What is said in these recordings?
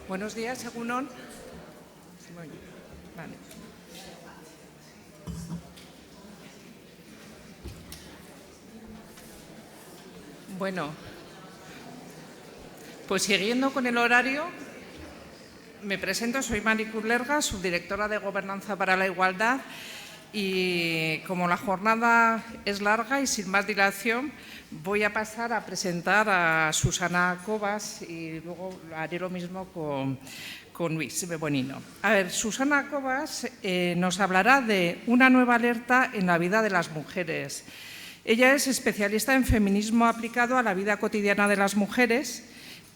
Buenos días, Egunon. Vale. Bueno, pues siguiendo con el horario, me presento, soy Mari Curlerga, subdirectora de Gobernanza para la Igualdad, y como la jornada es larga y sin más dilación, voy a pasar a presentar a Susana Cobas y luego haré lo mismo con Luis Bonino. A ver, Susana Cobas nos hablará de una nueva alerta en la vida de las mujeres. Ella es especialista en feminismo aplicado a la vida cotidiana de las mujeres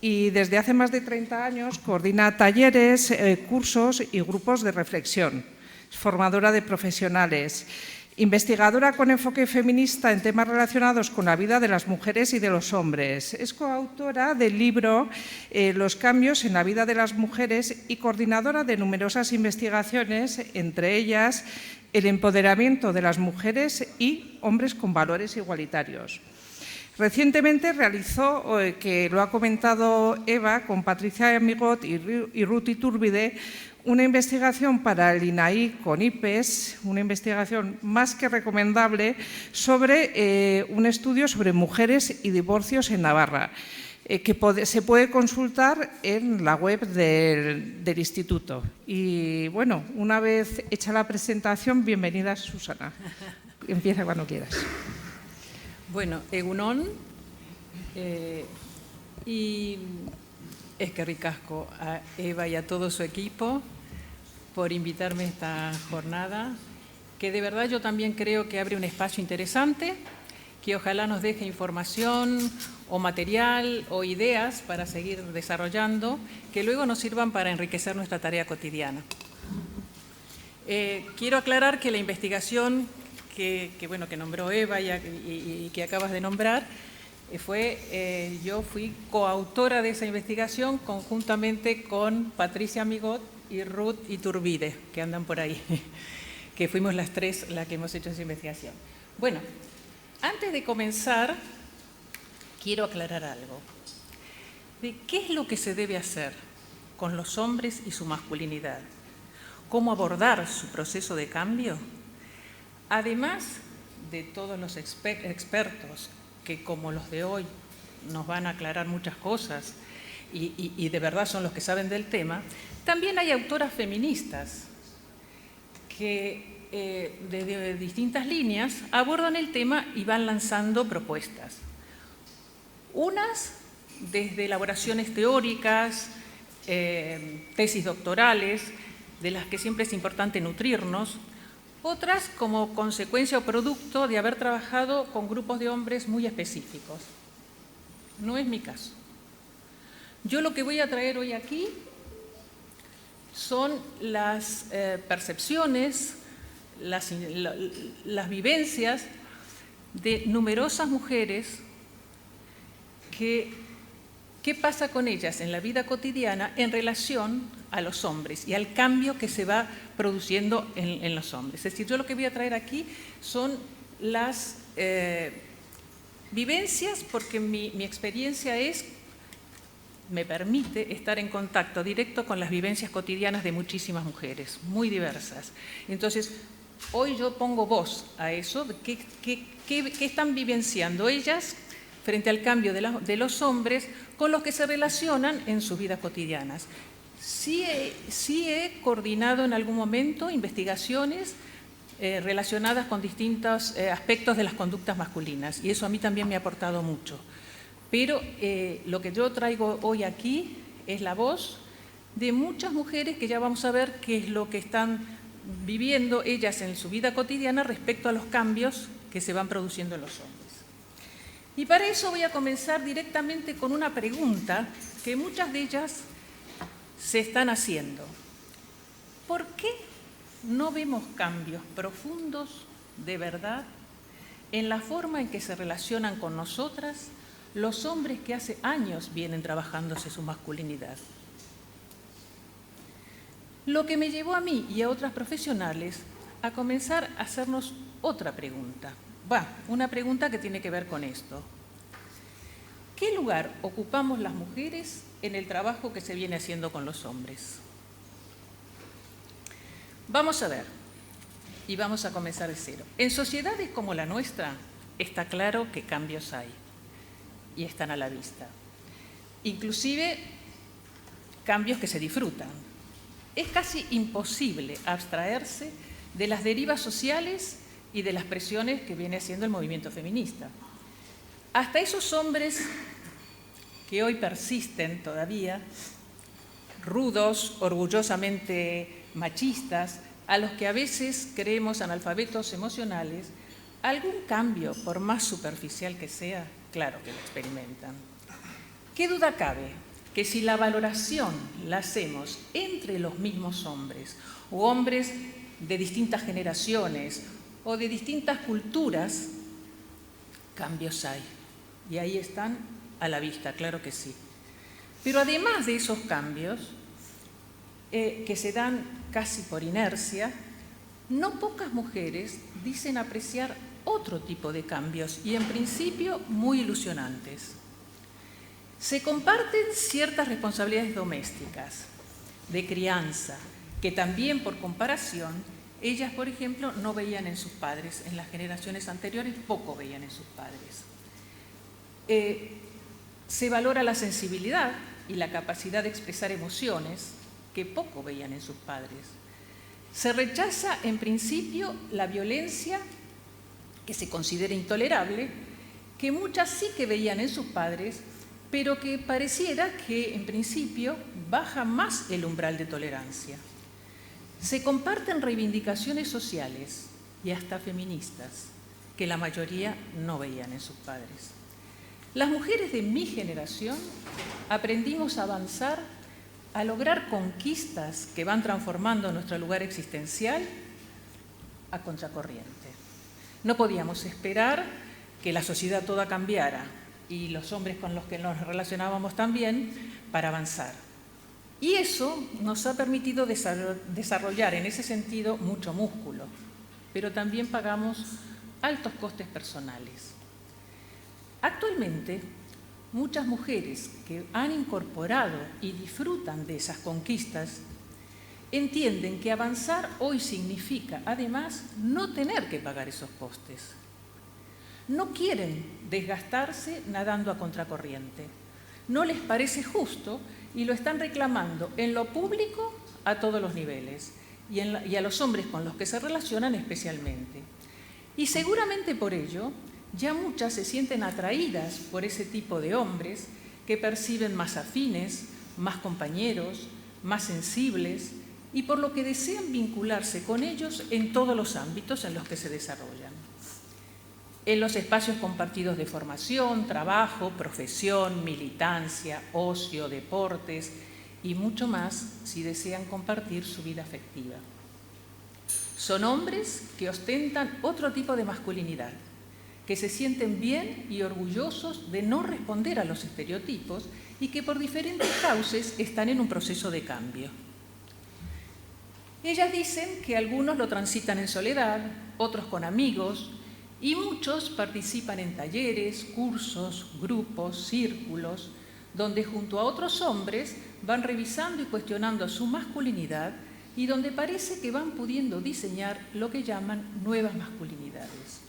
y desde hace más de 30 años coordina talleres, cursos y grupos de reflexión. Es formadora de profesionales, investigadora con enfoque feminista en temas relacionados con la vida de las mujeres y de los hombres. Es coautora del libro Los cambios en la vida de las mujeres y coordinadora de numerosas investigaciones, entre ellas el empoderamiento de las mujeres y hombres con valores igualitarios. Recientemente realizó, que lo ha comentado Eva, con Patricia Amigot y Ruth Iturbide, una investigación para el INAI con IPES, una investigación más que recomendable sobre un estudio sobre mujeres y divorcios en Navarra, que se puede consultar en la web del instituto. Y bueno, una vez hecha la presentación, bienvenida Susana. Empieza cuando quieras. Bueno, Egunon, y es que ricasco a Eva y a todo su equipo por invitarme a esta jornada, que de verdad yo también creo que abre un espacio interesante, que ojalá nos deje información o material o ideas para seguir desarrollando, que luego nos sirvan para enriquecer nuestra tarea cotidiana. Quiero aclarar que la investigación que nombró Eva y que acabas de nombrar, yo fui coautora de esa investigación conjuntamente con Patricia Amigot y Ruth Iturbide, que andan por ahí, que fuimos las tres las que hemos hecho esa investigación. Bueno, antes de comenzar, quiero aclarar algo. ¿De qué es lo que se debe hacer con los hombres y su masculinidad? ¿Cómo abordar su proceso de cambio? Además de todos los expertos que, como los de hoy, nos van a aclarar muchas cosas y de verdad son los que saben del tema, también hay autoras feministas que desde distintas líneas abordan el tema y van lanzando propuestas. Unas desde elaboraciones teóricas, tesis doctorales, de las que siempre es importante nutrirnos, otras como consecuencia o producto de haber trabajado con grupos de hombres muy específicos. No es mi caso. Yo lo que voy a traer hoy aquí son las percepciones, las vivencias de numerosas mujeres qué pasa con ellas en la vida cotidiana en relación a los hombres y al cambio que se va produciendo en los hombres. Es decir, yo lo que voy a traer aquí son las vivencias, porque mi experiencia me permite estar en contacto directo con las vivencias cotidianas de muchísimas mujeres, muy diversas. Entonces, hoy yo pongo voz a eso, qué están vivenciando ellas frente al cambio de los hombres con los que se relacionan en sus vidas cotidianas. Sí he coordinado en algún momento investigaciones relacionadas con distintos aspectos de las conductas masculinas, y eso a mí también me ha aportado mucho. Pero lo que yo traigo hoy aquí es la voz de muchas mujeres que ya vamos a ver qué es lo que están viviendo ellas en su vida cotidiana respecto a los cambios que se van produciendo en los hombres. Y para eso voy a comenzar directamente con una pregunta que muchas de ellas se están haciendo. ¿Por qué no vemos cambios profundos de verdad en la forma en que se relacionan con nosotras los hombres que hace años vienen trabajándose su masculinidad? Lo que me llevó a mí y a otras profesionales a comenzar a hacernos otra pregunta. Una pregunta que tiene que ver con esto. ¿qué lugar ocupamos las mujeres en el trabajo que se viene haciendo con los hombres? Vamos a ver, y vamos a comenzar de cero. En sociedades como la nuestra, está claro que cambios hay, y están a la vista. Inclusive, cambios que se disfrutan. Es casi imposible abstraerse de las derivas sociales y de las presiones que viene haciendo el movimiento feminista. Hasta esos hombres que hoy persisten todavía, rudos, orgullosamente machistas, a los que a veces creemos analfabetos emocionales, algún cambio, por más superficial que sea, claro que lo experimentan. ¿Qué duda cabe? Que si la valoración la hacemos entre los mismos hombres, o hombres de distintas generaciones, o de distintas culturas, cambios hay. Y ahí están a la vista, claro que sí. Pero además de esos cambios, que se dan casi por inercia, no pocas mujeres dicen apreciar otro tipo de cambios y en principio muy ilusionantes. Se comparten ciertas responsabilidades domésticas, de crianza, que también por comparación, ellas, por ejemplo, no veían en sus padres, en las generaciones anteriores poco veían en sus padres. Se valora la sensibilidad y la capacidad de expresar emociones, que poco veían en sus padres. Se rechaza, en principio, la violencia, que se considera intolerable, que muchas sí que veían en sus padres, pero que pareciera que, en principio, baja más el umbral de tolerancia. Se comparten reivindicaciones sociales y hasta feministas, que la mayoría no veían en sus padres. Las mujeres de mi generación aprendimos a avanzar, a lograr conquistas que van transformando nuestro lugar existencial a contracorriente. No podíamos esperar que la sociedad toda cambiara y los hombres con los que nos relacionábamos también para avanzar. Y eso nos ha permitido desarrollar en ese sentido mucho músculo, pero también pagamos altos costes personales. Actualmente, muchas mujeres que han incorporado y disfrutan de esas conquistas entienden que avanzar hoy significa, además, no tener que pagar esos costes. No quieren desgastarse nadando a contracorriente. No les parece justo y lo están reclamando en lo público a todos los niveles y a los hombres con los que se relacionan especialmente. Y seguramente por ello ya muchas se sienten atraídas por ese tipo de hombres que perciben más afines, más compañeros, más sensibles y por lo que desean vincularse con ellos en todos los ámbitos en los que se desarrollan. En los espacios compartidos de formación, trabajo, profesión, militancia, ocio, deportes y mucho más si desean compartir su vida afectiva. Son hombres que ostentan otro tipo de masculinidad, que se sienten bien y orgullosos de no responder a los estereotipos y que por diferentes causas están en un proceso de cambio. Ellas dicen que algunos lo transitan en soledad, otros con amigos, y muchos participan en talleres, cursos, grupos, círculos, donde junto a otros hombres van revisando y cuestionando su masculinidad y donde parece que van pudiendo diseñar lo que llaman nuevas masculinidades.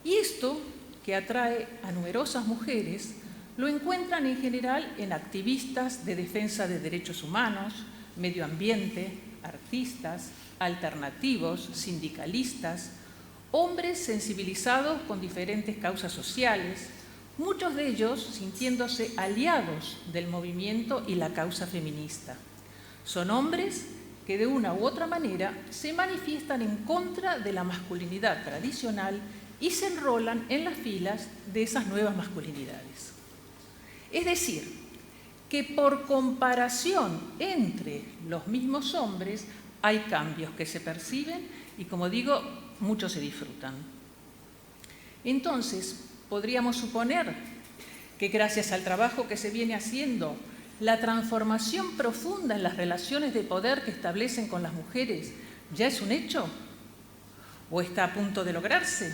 Y esto, que atrae a numerosas mujeres, lo encuentran en general en activistas de defensa de derechos humanos, medio ambiente, artistas, alternativos, sindicalistas, hombres sensibilizados con diferentes causas sociales, muchos de ellos sintiéndose aliados del movimiento y la causa feminista. Son hombres que de una u otra manera se manifiestan en contra de la masculinidad tradicional y se enrolan en las filas de esas nuevas masculinidades. Es decir, que por comparación entre los mismos hombres hay cambios que se perciben y, como digo, muchos se disfrutan. Entonces, podríamos suponer que gracias al trabajo que se viene haciendo, la transformación profunda en las relaciones de poder que establecen con las mujeres ya es un hecho o está a punto de lograrse.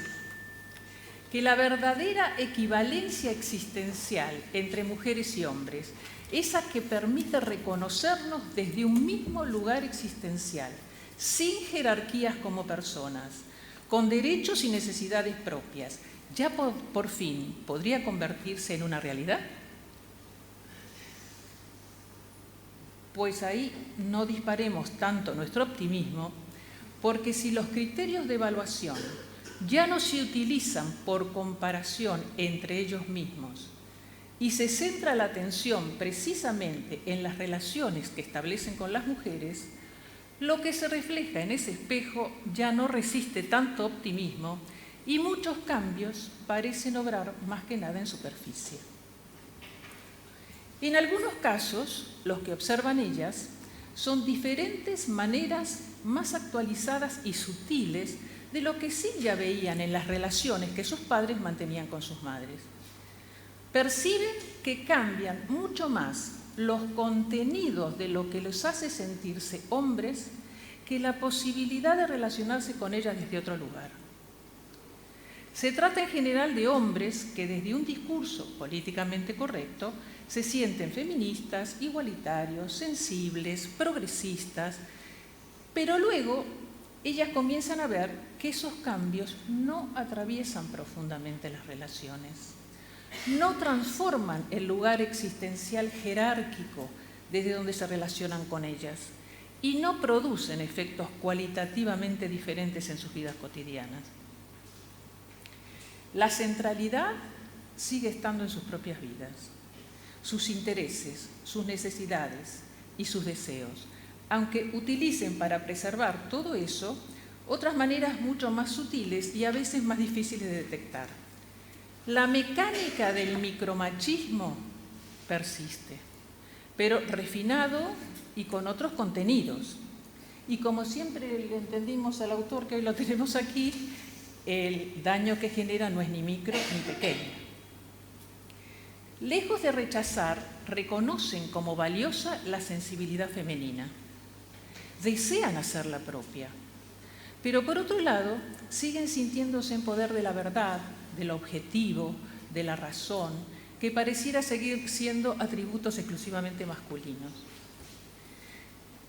que la verdadera equivalencia existencial entre mujeres y hombres, esa que permite reconocernos desde un mismo lugar existencial, sin jerarquías como personas, con derechos y necesidades propias, ya por fin podría convertirse en una realidad? Pues ahí no disparemos tanto nuestro optimismo, porque si los criterios de evaluación ya no se utilizan por comparación entre ellos mismos y se centra la atención precisamente en las relaciones que establecen con las mujeres, lo que se refleja en ese espejo ya no resiste tanto optimismo y muchos cambios parecen obrar más que nada en superficie. En algunos casos, los que observan ellas son diferentes maneras más actualizadas y sutiles de lo que sí ya veían en las relaciones que sus padres mantenían con sus madres. Perciben que cambian mucho más los contenidos de lo que los hace sentirse hombres que la posibilidad de relacionarse con ellas desde otro lugar. Se trata en general de hombres que desde un discurso políticamente correcto se sienten feministas, igualitarios, sensibles, progresistas, pero luego ellas comienzan a ver que esos cambios no atraviesan profundamente las relaciones, no transforman el lugar existencial jerárquico desde donde se relacionan con ellas y no producen efectos cualitativamente diferentes en sus vidas cotidianas. La centralidad sigue estando en sus propias vidas, sus intereses, sus necesidades y sus deseos, aunque utilicen para preservar todo eso otras maneras mucho más sutiles y a veces más difíciles de detectar. La mecánica del micromachismo persiste, pero refinado y con otros contenidos. Y como siempre le entendimos al autor, que hoy lo tenemos aquí, el daño que genera no es ni micro ni pequeño. Lejos de rechazar, reconocen como valiosa la sensibilidad femenina. Desean hacerla propia, pero por otro lado siguen sintiéndose en poder de la verdad, del objetivo, de la razón, que pareciera seguir siendo atributos exclusivamente masculinos.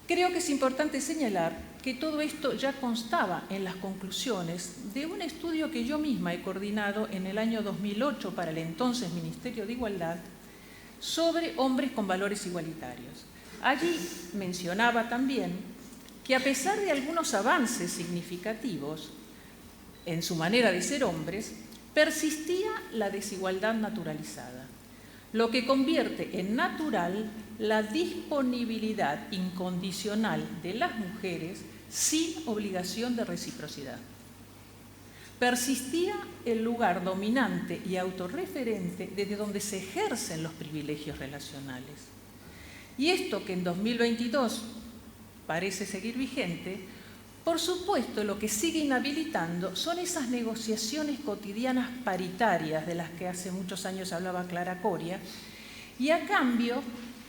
Creo que es importante señalar que todo esto ya constaba en las conclusiones de un estudio que yo misma he coordinado en el año 2008 para el entonces Ministerio de Igualdad sobre hombres con valores igualitarios. Allí mencionaba también que a pesar de algunos avances significativos en su manera de ser hombres, persistía la desigualdad naturalizada, lo que convierte en natural la disponibilidad incondicional de las mujeres sin obligación de reciprocidad. Persistía el lugar dominante y autorreferente desde donde se ejercen los privilegios relacionales. Y esto que en 2022 parece seguir vigente, por supuesto lo que sigue inhabilitando son esas negociaciones cotidianas paritarias de las que hace muchos años hablaba Clara Coria, y a cambio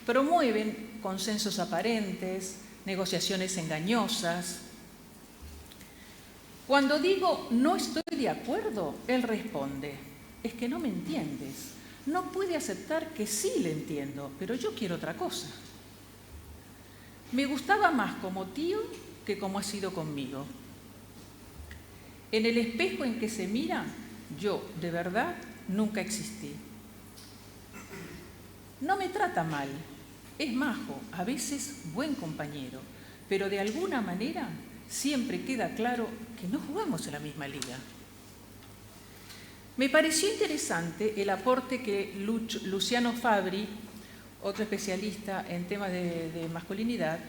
promueven consensos aparentes, negociaciones engañosas. Cuando digo no estoy de acuerdo, él responde, es que no me entiendes. No puede aceptar que sí le entiendo, pero yo quiero otra cosa. Me gustaba más como tío que como ha sido conmigo. En el espejo en que se mira, yo, de verdad, nunca existí. No me trata mal, es majo, a veces buen compañero, pero de alguna manera siempre queda claro que no jugamos en la misma liga. Me pareció interesante el aporte que Luciano Fabri, otro especialista en temas de masculinidad,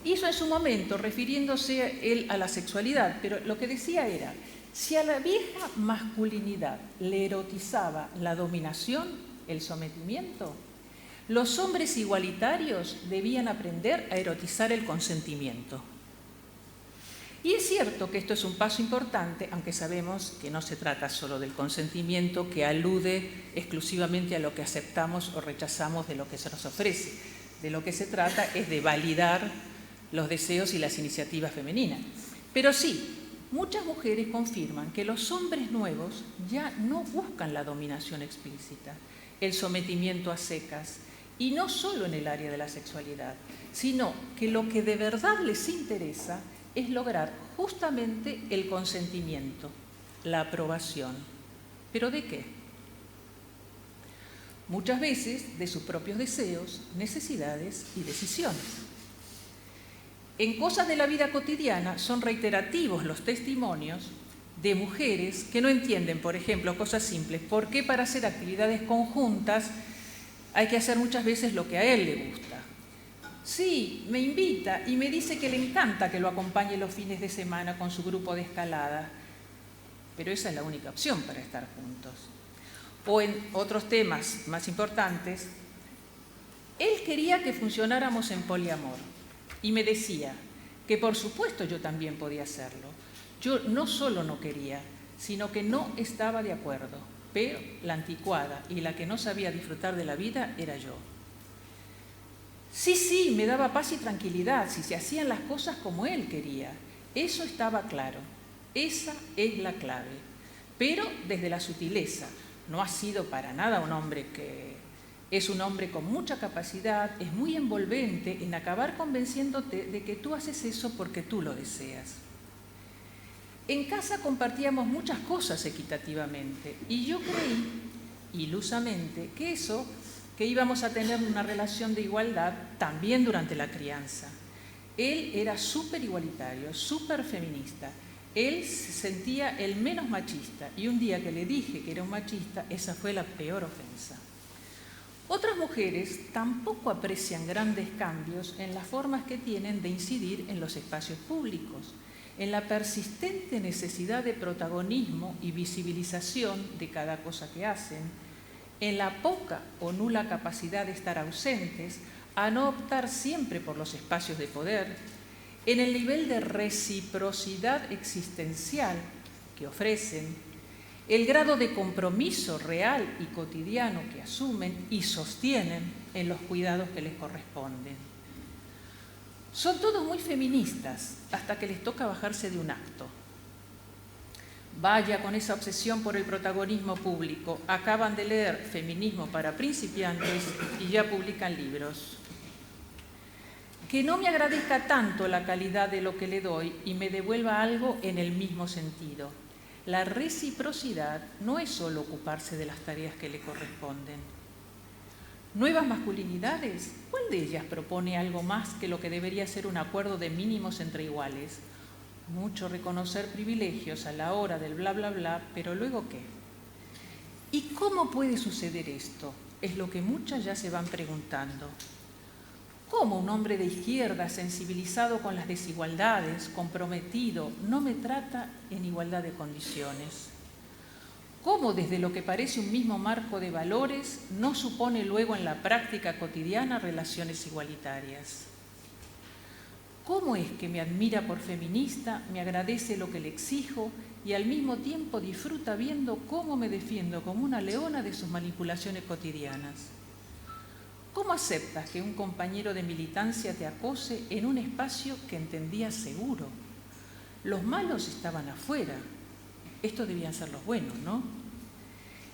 hizo en su momento, refiriéndose él a la sexualidad, pero lo que decía era, si a la vieja masculinidad le erotizaba la dominación, el sometimiento, los hombres igualitarios debían aprender a erotizar el consentimiento. Y es cierto que esto es un paso importante, aunque sabemos que no se trata solo del consentimiento que alude exclusivamente a lo que aceptamos o rechazamos de lo que se nos ofrece. De lo que se trata es de validar los deseos y las iniciativas femeninas. Pero sí, muchas mujeres confirman que los hombres nuevos ya no buscan la dominación explícita, el sometimiento a secas, y no solo en el área de la sexualidad, sino que lo que de verdad les interesa es lograr justamente el consentimiento, la aprobación. ¿Pero de qué? Muchas veces de sus propios deseos, necesidades y decisiones. En cosas de la vida cotidiana son reiterativos los testimonios de mujeres que no entienden, por ejemplo, cosas simples. ¿Por qué para hacer actividades conjuntas hay que hacer muchas veces lo que a él le gusta? Sí, me invita y me dice que le encanta que lo acompañe los fines de semana con su grupo de escalada, pero esa es la única opción para estar juntos. O en otros temas más importantes, él quería que funcionáramos en poliamor y me decía que por supuesto yo también podía hacerlo. Yo no solo no quería, sino que no estaba de acuerdo, pero la anticuada y la que no sabía disfrutar de la vida era yo. Sí, me daba paz y tranquilidad si se hacían las cosas como él quería. Eso estaba claro. Esa es la clave. Pero desde la sutileza. No ha sido para nada un hombre que es un hombre con mucha capacidad, es muy envolvente en acabar convenciéndote de que tú haces eso porque tú lo deseas. En casa compartíamos muchas cosas equitativamente y yo creí, ilusamente, que íbamos a tener una relación de igualdad también durante la crianza. Él era súper igualitario, súper feminista. Él se sentía el menos machista y un día que le dije que era un machista, esa fue la peor ofensa. Otras mujeres tampoco aprecian grandes cambios en las formas que tienen de incidir en los espacios públicos, en la persistente necesidad de protagonismo y visibilización de cada cosa que hacen, en la poca o nula capacidad de estar ausentes, a no optar siempre por los espacios de poder, en el nivel de reciprocidad existencial que ofrecen, el grado de compromiso real y cotidiano que asumen y sostienen en los cuidados que les corresponden. Son todos muy feministas hasta que les toca bajarse de un acto. Vaya con esa obsesión por el protagonismo público. Acaban de leer Feminismo para principiantes y ya publican libros. Que no me agradezca tanto la calidad de lo que le doy y me devuelva algo en el mismo sentido. La reciprocidad no es solo ocuparse de las tareas que le corresponden. ¿Nuevas masculinidades? ¿Cuál de ellas propone algo más que lo que debería ser un acuerdo de mínimos entre iguales? Mucho reconocer privilegios a la hora del bla, bla, bla, pero ¿luego qué? ¿Y cómo puede suceder esto? Es lo que muchas ya se van preguntando. ¿Cómo un hombre de izquierda, sensibilizado con las desigualdades, comprometido, no me trata en igualdad de condiciones? ¿Cómo desde lo que parece un mismo marco de valores no supone luego en la práctica cotidiana relaciones igualitarias? ¿Cómo es que me admira por feminista, me agradece lo que le exijo y al mismo tiempo disfruta viendo cómo me defiendo como una leona de sus manipulaciones cotidianas? ¿Cómo aceptas que un compañero de militancia te acose en un espacio que entendías seguro? Los malos estaban afuera. Estos debían ser los buenos, ¿no?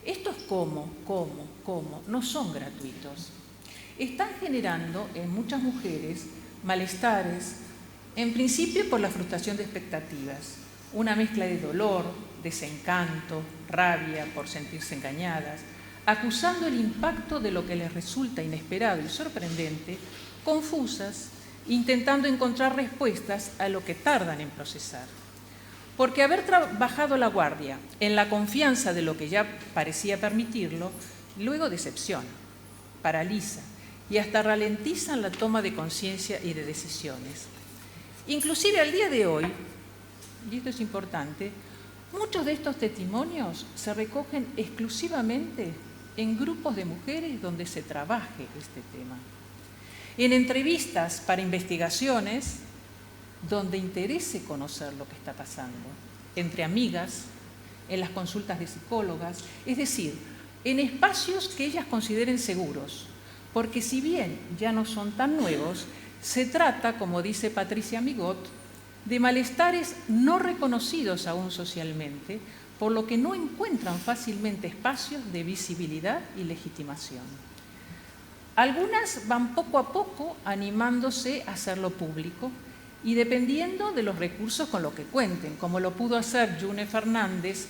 Estos cómo, no son gratuitos. Están generando en muchas mujeres malestares, en principio por la frustración de expectativas, una mezcla de dolor, desencanto, rabia por sentirse engañadas, acusando el impacto de lo que les resulta inesperado y sorprendente, confusas, intentando encontrar respuestas a lo que tardan en procesar. Porque haber bajado la guardia en la confianza de lo que ya parecía permitirlo, luego decepciona, paraliza y hasta ralentizan la toma de conciencia y de decisiones. Inclusive al día de hoy, y esto es importante, muchos de estos testimonios se recogen exclusivamente en grupos de mujeres donde se trabaje este tema. En entrevistas para investigaciones donde interese conocer lo que está pasando, entre amigas, en las consultas de psicólogas, es decir, en espacios que ellas consideren seguros, porque si bien ya no son tan nuevos, se trata, como dice Patricia Migot, de malestares no reconocidos aún socialmente, por lo que no encuentran fácilmente espacios de visibilidad y legitimación. Algunas van poco a poco animándose a hacerlo público y dependiendo de los recursos con los que cuenten, como lo pudo hacer June Fernández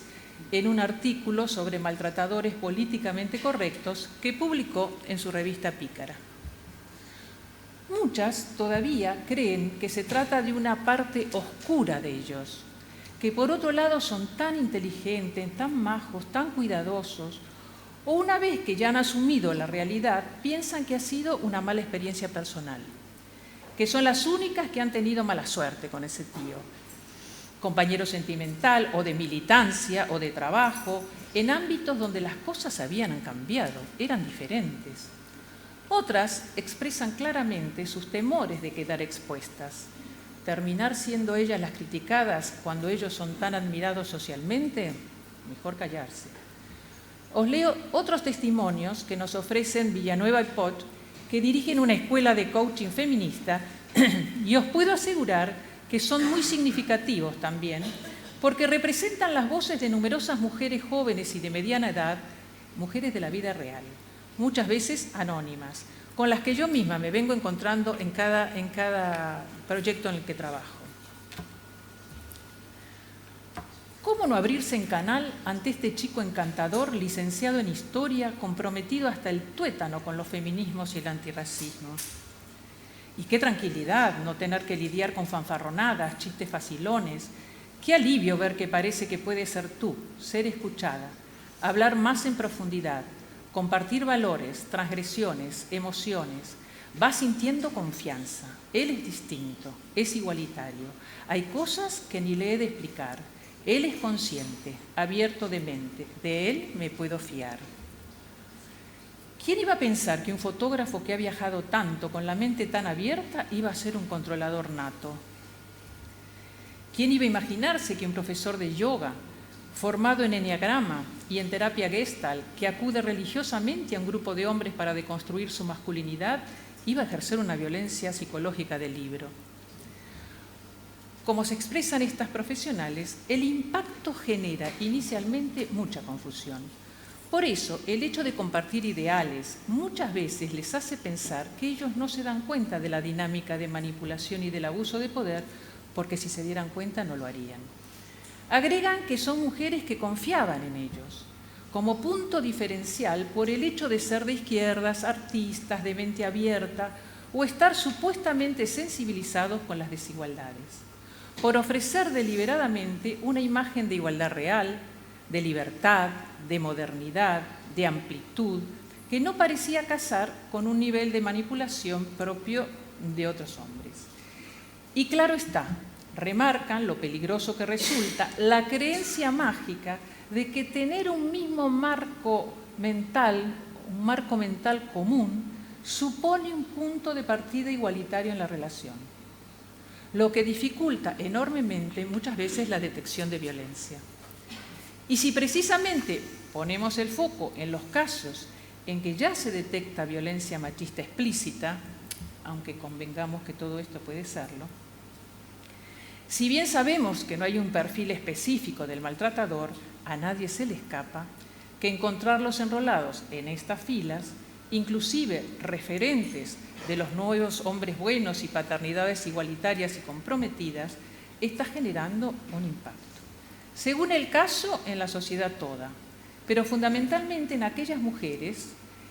en un artículo sobre maltratadores políticamente correctos que publicó en su revista Pícara. Muchas todavía creen que se trata de una parte oscura de ellos, que por otro lado son tan inteligentes, tan majos, tan cuidadosos, o una vez que ya han asumido la realidad, piensan que ha sido una mala experiencia personal, que son las únicas que han tenido mala suerte con ese tío, compañero sentimental o de militancia o de trabajo, en ámbitos donde las cosas habían cambiado, eran diferentes. Otras expresan claramente sus temores de quedar expuestas, terminar siendo ellas las criticadas cuando ellos son tan admirados socialmente, mejor callarse. Os leo otros testimonios que nos ofrecen Villanueva y Pot, que dirigen una escuela de coaching feminista, y os puedo asegurar que son muy significativos también, porque representan las voces de numerosas mujeres jóvenes y de mediana edad, mujeres de la vida real, muchas veces anónimas, con las que yo misma me vengo encontrando en cada proyecto en el que trabajo. ¿Cómo no abrirse en canal ante este chico encantador, licenciado en Historia, comprometido hasta el tuétano con los feminismos y el antirracismo? Y qué tranquilidad no tener que lidiar con fanfarronadas, chistes facilones. Qué alivio ver que parece que puedes ser tú, ser escuchada, hablar más en profundidad, compartir valores, transgresiones, emociones. Vas sintiendo confianza. Él es distinto, es igualitario. Hay cosas que ni le he de explicar. Él es consciente, abierto de mente. De él me puedo fiar. ¿Quién iba a pensar que un fotógrafo que ha viajado tanto, con la mente tan abierta, iba a ser un controlador nato? ¿Quién iba a imaginarse que un profesor de yoga, formado en enneagrama y en terapia Gestalt, que acude religiosamente a un grupo de hombres para deconstruir su masculinidad, iba a ejercer una violencia psicológica de libro? Como se expresan estas profesionales, el impacto genera inicialmente mucha confusión. Por eso, el hecho de compartir ideales muchas veces les hace pensar que ellos no se dan cuenta de la dinámica de manipulación y del abuso de poder, porque si se dieran cuenta no lo harían. Agregan que son mujeres que confiaban en ellos, como punto diferencial por el hecho de ser de izquierdas, artistas, de mente abierta o estar supuestamente sensibilizados con las desigualdades, por ofrecer deliberadamente una imagen de igualdad real, de libertad, de modernidad, de amplitud, que no parecía casar con un nivel de manipulación propio de otros hombres. Y claro está, remarcan lo peligroso que resulta la creencia mágica de que tener un mismo marco mental común, supone un punto de partida igualitario en la relación, lo que dificulta enormemente muchas veces la detección de violencia. Y si precisamente ponemos el foco en los casos en que ya se detecta violencia machista explícita, aunque convengamos que todo esto puede serlo, si bien sabemos que no hay un perfil específico del maltratador, a nadie se le escapa que encontrarlos enrolados en estas filas, inclusive referentes de los nuevos hombres buenos y paternidades igualitarias y comprometidas, está generando un impacto. Según el caso, en la sociedad toda, pero fundamentalmente en aquellas mujeres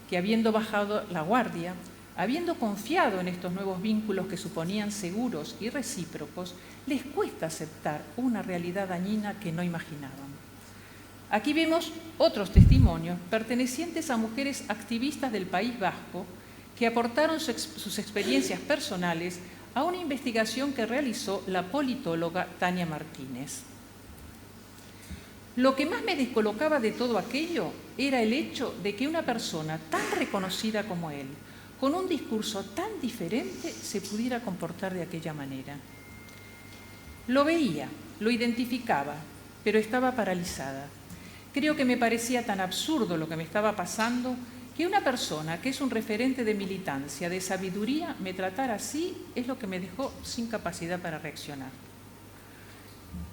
que, habiendo bajado la guardia, habiendo confiado en estos nuevos vínculos que suponían seguros y recíprocos, les cuesta aceptar una realidad dañina que no imaginaban. Aquí vemos otros testimonios pertenecientes a mujeres activistas del País Vasco que aportaron sus experiencias personales a una investigación que realizó la politóloga Tania Martínez. Lo que más me descolocaba de todo aquello era el hecho de que una persona tan reconocida como él, con un discurso tan diferente, se pudiera comportar de aquella manera. Lo veía, lo identificaba, pero estaba paralizada. Creo que me parecía tan absurdo lo que me estaba pasando que una persona que es un referente de militancia, de sabiduría, me tratara así, es lo que me dejó sin capacidad para reaccionar.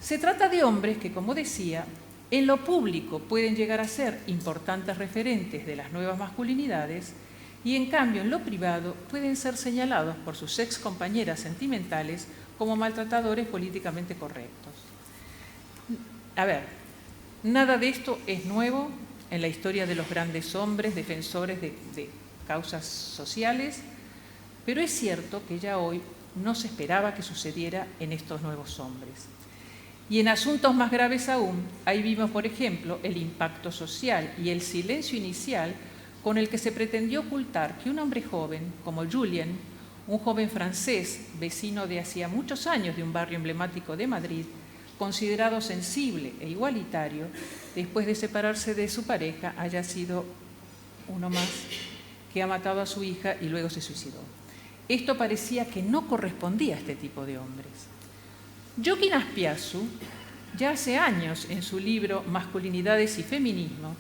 Se trata de hombres que, como decía, en lo público pueden llegar a ser importantes referentes de las nuevas masculinidades y en cambio en lo privado pueden ser señalados por sus ex compañeras sentimentales como maltratadores políticamente correctos. A ver, nada de esto es nuevo en la historia de los grandes hombres defensores de causas sociales, pero es cierto que ya hoy no se esperaba que sucediera en estos nuevos hombres. Y en asuntos más graves aún, ahí vimos, por ejemplo, el impacto social y el silencio inicial con el que se pretendió ocultar que un hombre joven como Julien, un joven francés vecino de hacía muchos años de un barrio emblemático de Madrid, considerado sensible e igualitario, después de separarse de su pareja, haya sido uno más que ha matado a su hija y luego se suicidó. Esto parecía que no correspondía a este tipo de hombres. Gioacchino Aspiazu, ya hace años en su libro Masculinidades y Feminismo,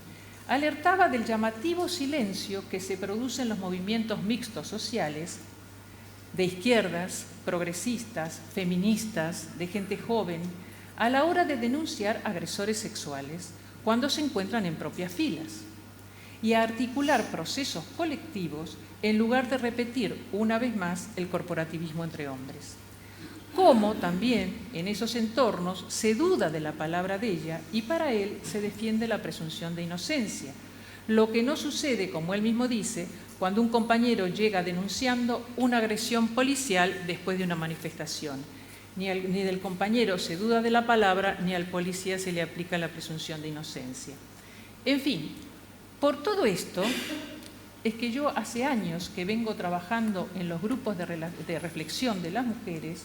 alertaba del llamativo silencio que se produce en los movimientos mixtos sociales de izquierdas, progresistas, feministas, de gente joven, a la hora de denunciar agresores sexuales cuando se encuentran en propias filas y a articular procesos colectivos en lugar de repetir una vez más el corporativismo entre hombres. Como también en esos entornos se duda de la palabra de ella y para él se defiende la presunción de inocencia, lo que no sucede, como él mismo dice, cuando un compañero llega denunciando una agresión policial después de una manifestación. Ni del compañero se duda de la palabra, ni al policía se le aplica la presunción de inocencia. En fin, por todo esto es que yo hace años que vengo trabajando en los grupos de reflexión de las mujeres,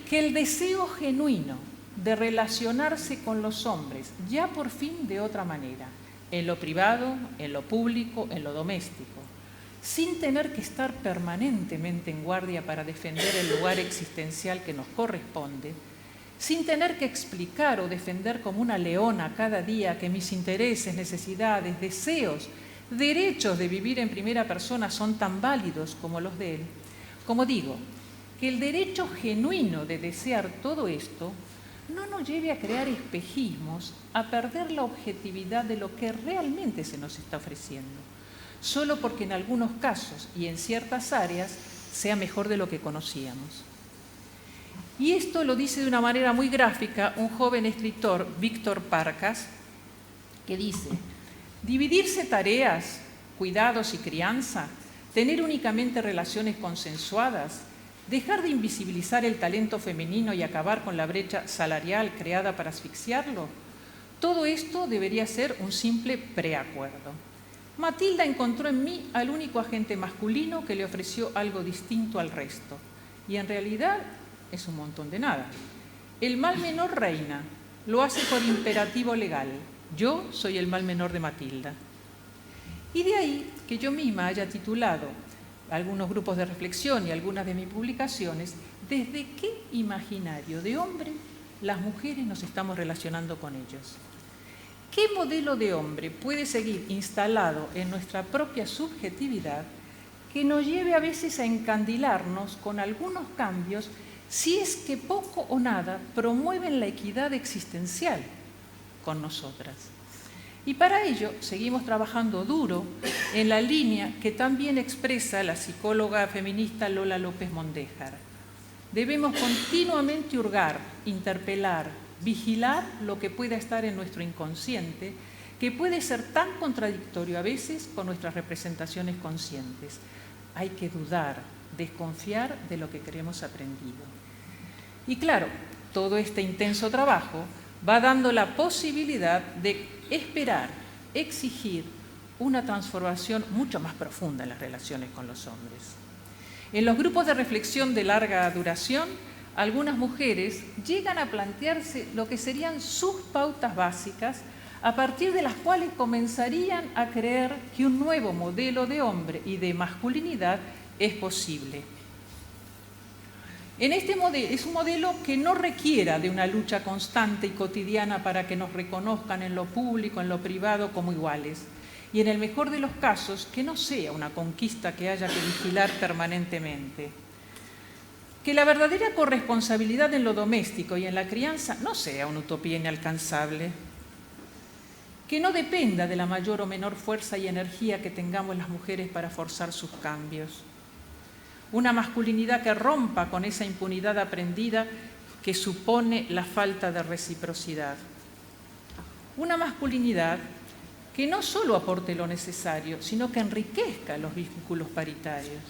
que el deseo genuino de relacionarse con los hombres, ya por fin de otra manera, en lo privado, en lo público, en lo doméstico, sin tener que estar permanentemente en guardia para defender el lugar existencial que nos corresponde, sin tener que explicar o defender como una leona cada día que mis intereses, necesidades, deseos, derechos de vivir en primera persona son tan válidos como los de él. Como digo, que el derecho genuino de desear todo esto no nos lleve a crear espejismos, a perder la objetividad de lo que realmente se nos está ofreciendo, solo porque en algunos casos y en ciertas áreas sea mejor de lo que conocíamos. Y esto lo dice de una manera muy gráfica un joven escritor, Víctor Parcas, que dice: dividirse tareas, cuidados y crianza, tener únicamente relaciones consensuadas, dejar de invisibilizar el talento femenino y acabar con la brecha salarial creada para asfixiarlo, todo esto debería ser un simple preacuerdo. Matilda encontró en mí al único agente masculino que le ofreció algo distinto al resto, y en realidad es un montón de nada. El mal menor reina, lo hace por imperativo legal. Yo soy el mal menor de Matilda. Y de ahí que yo misma haya titulado algunos grupos de reflexión y algunas de mis publicaciones, ¿desde qué imaginario de hombre las mujeres nos estamos relacionando con ellos? ¿Qué modelo de hombre puede seguir instalado en nuestra propia subjetividad que nos lleve a veces a encandilarnos con algunos cambios si es que poco o nada promueven la equidad existencial con nosotras? Y para ello seguimos trabajando duro en la línea que también expresa la psicóloga feminista Lola López Mondéjar. Debemos continuamente hurgar, interpelar, vigilar lo que pueda estar en nuestro inconsciente, que puede ser tan contradictorio a veces con nuestras representaciones conscientes. Hay que dudar, desconfiar de lo que creemos aprendido. Y claro, todo este intenso trabajo va dando la posibilidad de esperar, exigir una transformación mucho más profunda en las relaciones con los hombres. En los grupos de reflexión de larga duración, algunas mujeres llegan a plantearse lo que serían sus pautas básicas, a partir de las cuales comenzarían a creer que un nuevo modelo de hombre y de masculinidad es posible. En este modelo, es un modelo que no requiera de una lucha constante y cotidiana para que nos reconozcan en lo público, en lo privado como iguales. Y en el mejor de los casos, que no sea una conquista que haya que vigilar permanentemente. Que la verdadera corresponsabilidad en lo doméstico y en la crianza no sea una utopía inalcanzable. Que no dependa de la mayor o menor fuerza y energía que tengamos las mujeres para forzar sus cambios. Una masculinidad que rompa con esa impunidad aprendida que supone la falta de reciprocidad. Una masculinidad que no solo aporte lo necesario, sino que enriquezca los vínculos paritarios.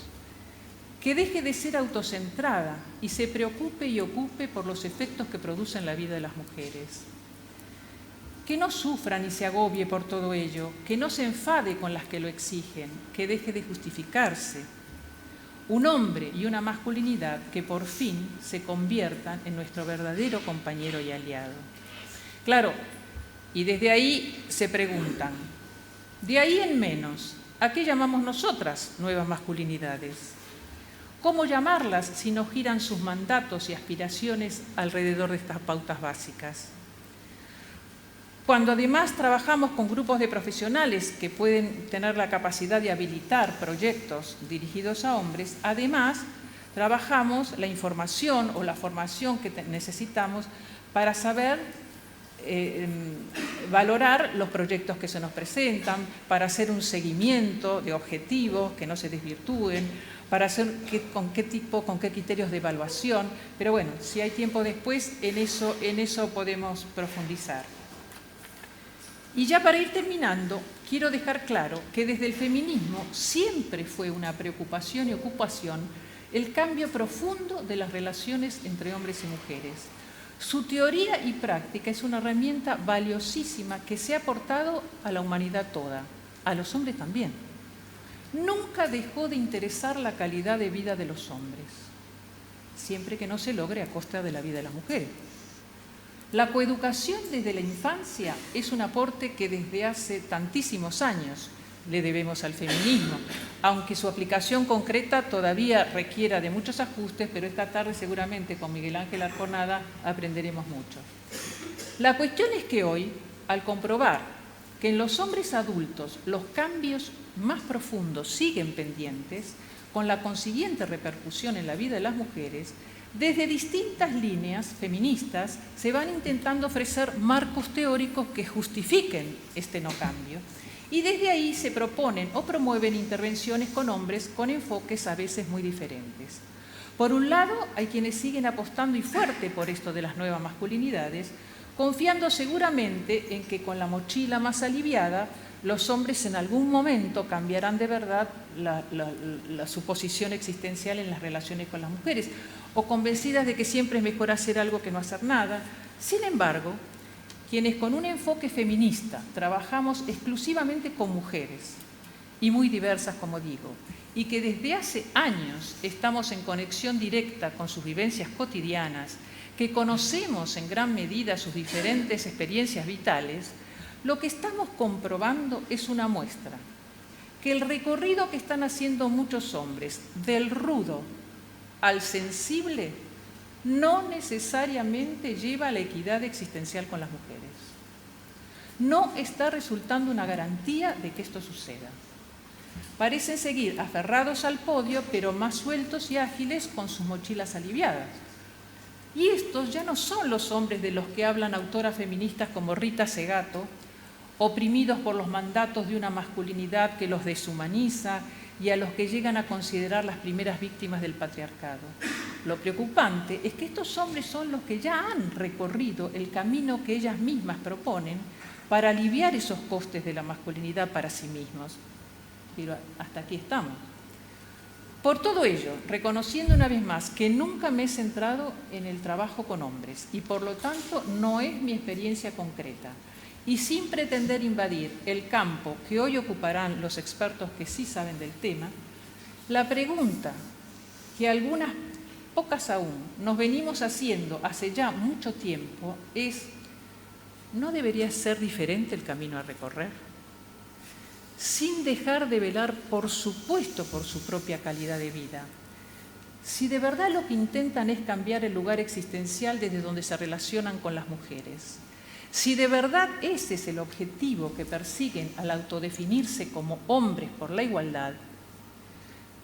Que deje de ser autocentrada y se preocupe y ocupe por los efectos que producen la vida de las mujeres. Que no sufra ni se agobie por todo ello, que no se enfade con las que lo exigen, que deje de justificarse. Un hombre y una masculinidad que por fin se conviertan en nuestro verdadero compañero y aliado. Claro, y desde ahí se preguntan, de ahí en menos, ¿a qué llamamos nosotras nuevas masculinidades? ¿Cómo llamarlas si no giran sus mandatos y aspiraciones alrededor de estas pautas básicas? Cuando además trabajamos con grupos de profesionales que pueden tener la capacidad de habilitar proyectos dirigidos a hombres, además trabajamos la información o la formación que necesitamos para saber valorar los proyectos que se nos presentan, para hacer un seguimiento de objetivos que no se desvirtúen, para hacer con qué criterios de evaluación. Pero bueno, si hay tiempo después, en eso podemos profundizar. Y ya para ir terminando, quiero dejar claro que desde el feminismo siempre fue una preocupación y ocupación el cambio profundo de las relaciones entre hombres y mujeres. Su teoría y práctica es una herramienta valiosísima que se ha aportado a la humanidad toda, a los hombres también. Nunca dejó de interesar la calidad de vida de los hombres, siempre que no se logre a costa de la vida de las mujeres. La coeducación desde la infancia es un aporte que desde hace tantísimos años le debemos al feminismo, aunque su aplicación concreta todavía requiera de muchos ajustes, pero esta tarde seguramente con Miguel Ángel Arconada aprenderemos mucho. La cuestión es que hoy, al comprobar que en los hombres adultos los cambios más profundos siguen pendientes, con la consiguiente repercusión en la vida de las mujeres, desde distintas líneas feministas se van intentando ofrecer marcos teóricos que justifiquen este no cambio. Y desde ahí se proponen o promueven intervenciones con hombres con enfoques a veces muy diferentes. Por un lado, hay quienes siguen apostando y fuerte por esto de las nuevas masculinidades, confiando seguramente en que con la mochila más aliviada, los hombres en algún momento cambiarán de verdad su posición existencial en las relaciones con las mujeres, o convencidas de que siempre es mejor hacer algo que no hacer nada. Sin embargo, quienes con un enfoque feminista trabajamos exclusivamente con mujeres, y muy diversas, como digo, y que desde hace años estamos en conexión directa con sus vivencias cotidianas, que conocemos en gran medida sus diferentes experiencias vitales, lo que estamos comprobando es una muestra, que el recorrido que están haciendo muchos hombres del rudo al sensible no necesariamente lleva a la equidad existencial con las mujeres. No está resultando una garantía de que esto suceda. Parecen seguir aferrados al podio, pero más sueltos y ágiles con sus mochilas aliviadas. Y estos ya no son los hombres de los que hablan autoras feministas como Rita Segato, oprimidos por los mandatos de una masculinidad que los deshumaniza y a los que llegan a considerar las primeras víctimas del patriarcado. Lo preocupante es que estos hombres son los que ya han recorrido el camino que ellas mismas proponen para aliviar esos costes de la masculinidad para sí mismos. Pero hasta aquí estamos. Por todo ello, reconociendo una vez más que nunca me he centrado en el trabajo con hombres y por lo tanto no es mi experiencia concreta, y sin pretender invadir el campo que hoy ocuparán los expertos que sí saben del tema, la pregunta que algunas, pocas aún, nos venimos haciendo hace ya mucho tiempo es: ¿no debería ser diferente el camino a recorrer? Sin dejar de velar, por supuesto, por su propia calidad de vida. Si de verdad lo que intentan es cambiar el lugar existencial desde donde se relacionan con las mujeres, si de verdad ese es el objetivo que persiguen al autodefinirse como hombres por la igualdad,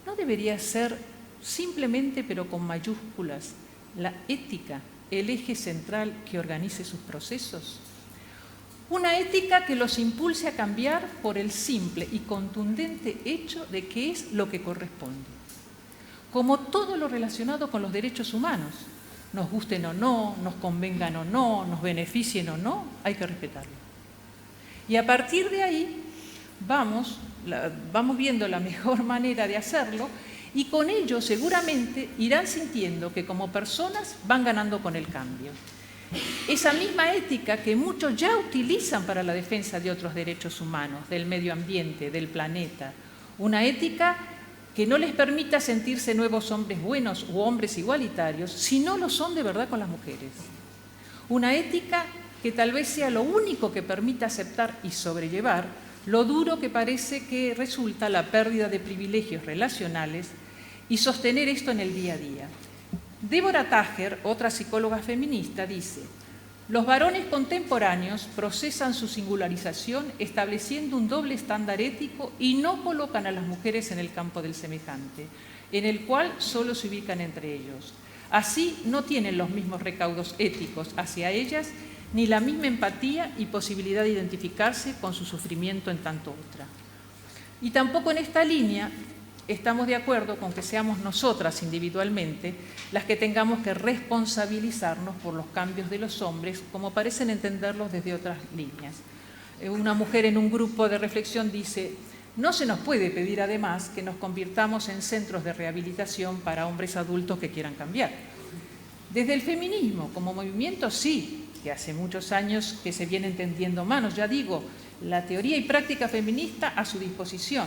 ¿no debería ser simplemente, pero con mayúsculas, la ética, el eje central que organice sus procesos? Una ética que los impulse a cambiar por el simple y contundente hecho de que es lo que corresponde. Como todo lo relacionado con los derechos humanos, nos gusten o no, nos convengan o no, nos beneficien o no, hay que respetarlo. Y a partir de ahí vamos viendo la mejor manera de hacerlo, y con ello seguramente irán sintiendo que como personas van ganando con el cambio. Esa misma ética que muchos ya utilizan para la defensa de otros derechos humanos, del medio ambiente, del planeta. Una ética que no les permita sentirse nuevos hombres buenos u hombres igualitarios, si no lo son de verdad con las mujeres. Una ética que tal vez sea lo único que permita aceptar y sobrellevar lo duro que parece que resulta la pérdida de privilegios relacionales y sostener esto en el día a día. Deborah Tager, otra psicóloga feminista, dice: los varones contemporáneos procesan su singularización estableciendo un doble estándar ético y no colocan a las mujeres en el campo del semejante, en el cual solo se ubican entre ellos. Así no tienen los mismos recaudos éticos hacia ellas, ni la misma empatía y posibilidad de identificarse con su sufrimiento en tanto otra. Y tampoco en esta línea estamos de acuerdo con que seamos nosotras individualmente las que tengamos que responsabilizarnos por los cambios de los hombres, como parecen entenderlos desde otras líneas. Una mujer en un grupo de reflexión dice: no se nos puede pedir además que nos convirtamos en centros de rehabilitación para hombres adultos que quieran cambiar. Desde el feminismo como movimiento sí, que hace muchos años que se viene tendiendo manos, ya digo, la teoría y práctica feminista a su disposición.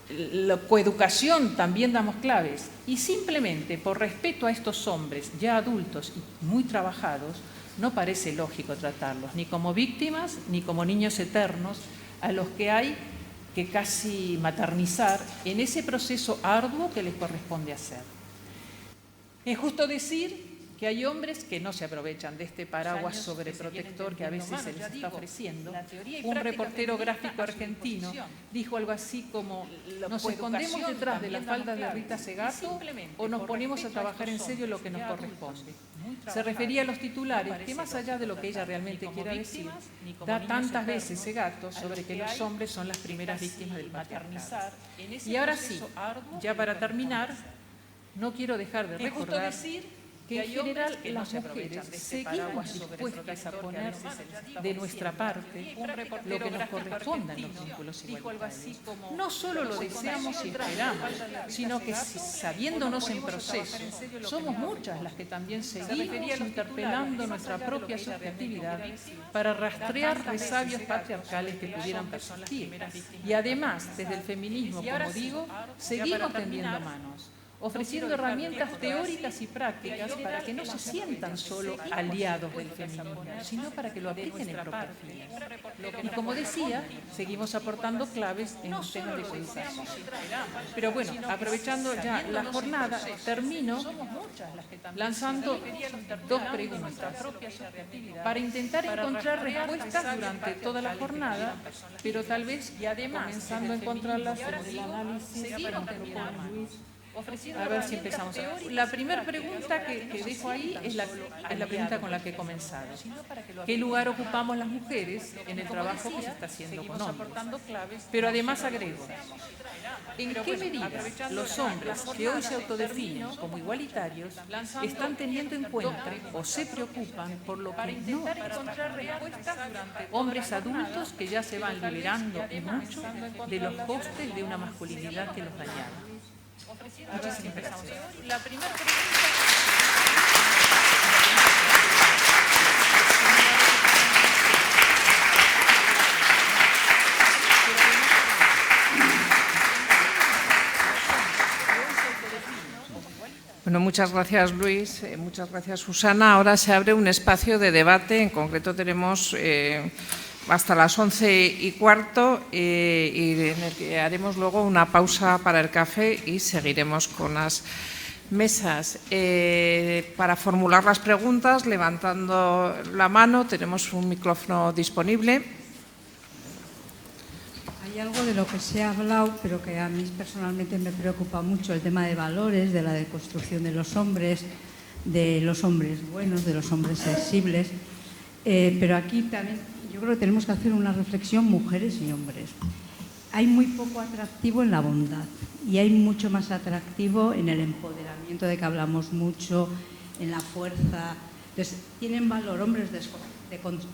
La coeducación también damos claves, y simplemente por respeto a estos hombres ya adultos y muy trabajados, no parece lógico tratarlos ni como víctimas ni como niños eternos a los que hay que casi maternizar en ese proceso arduo que les corresponde hacer. Es justo decir que hay hombres que no se aprovechan de este paraguas sobreprotector que a veces se les está ofreciendo. Un reportero gráfico argentino dijo algo así como: ¿nos escondemos detrás de la falda de Rita Segato o nos ponemos a trabajar en serio lo que nos corresponde? Se refería a los titulares que, más allá de lo que ella realmente quiera decir, da tantas veces Segato sobre que los hombres son las primeras víctimas del patriarcado. Y ahora sí, ya para terminar, no quiero dejar de recordar que en general las mujeres seguimos dispuestas a poner de nuestra parte lo que nos corresponda en los vínculos igualitarios. No solo lo deseamos y esperamos, sino que, sabiéndonos en proceso, somos muchas las que también seguimos interpelando nuestra propia subjetividad para rastrear resabios patriarcales que pudieran persistir. Y además, desde el feminismo, como digo, seguimos tendiendo manos, ofreciendo herramientas teóricas y prácticas para que no se sientan solo aliados del feminismo, sino para que lo apliquen en propias filas. Y como decía, seguimos aportando claves en los temas de coeducación. Pero bueno, aprovechando ya la jornada, termino lanzando dos preguntas para intentar encontrar respuestas durante toda la jornada, pero tal vez comenzando a encontrarlas en el análisis con Luis. A ver si empezamos. La primera pregunta que dejo ahí es la pregunta con la que he comenzado. ¿Qué lugar ocupamos las mujeres en el trabajo que se está haciendo con hombres? Pero además agrego, ¿en qué medida los hombres que hoy se autodefinen como igualitarios están teniendo en cuenta o se preocupan por lo que no? Hombres adultos que ya se van liberando y mucho de los costes de una masculinidad que los dañaba. Muchísimas gracias. La primera pregunta... Bueno, muchas gracias, Luis. Muchas gracias, Susana. Ahora se abre un espacio de debate. En concreto tenemos hasta las 11:15 y en el que haremos luego una pausa para el café y seguiremos con las mesas. Para formular las preguntas, levantando la mano, tenemos un micrófono disponible. hay algo de lo que se ha hablado, pero que a mí personalmente me preocupa mucho, el tema de valores, de la deconstrucción de los hombres buenos, de los hombres sensibles. Pero aquí también yo creo que tenemos que hacer una reflexión, mujeres y hombres. Hay muy poco atractivo en la bondad y hay mucho más atractivo en el empoderamiento, de que hablamos mucho, en la fuerza. Entonces, tienen valor hombres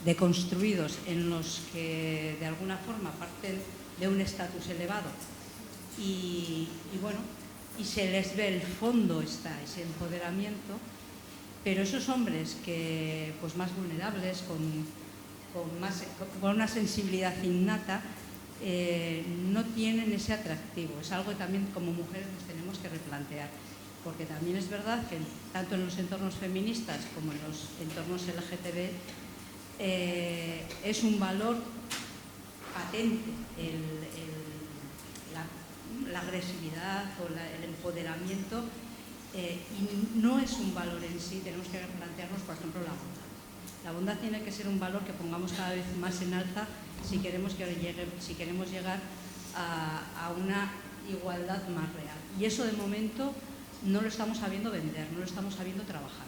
deconstruidos, en los que de alguna forma parten de un estatus elevado y bueno, y se les ve el fondo, está ese empoderamiento, pero esos hombres que pues más vulnerables, con una sensibilidad innata, no tienen ese atractivo. Es algo que también como mujeres nos tenemos que replantear, porque también es verdad que tanto en los entornos feministas como en los entornos LGTB es un valor patente la agresividad o el empoderamiento, y no es un valor en sí. Tenemos que plantearnos, por ejemplo, la bondad. La bondad tiene que ser un valor que pongamos cada vez más en alza si queremos llegar a una igualdad más real. Y eso de momento no lo estamos sabiendo vender, no lo estamos sabiendo trabajar.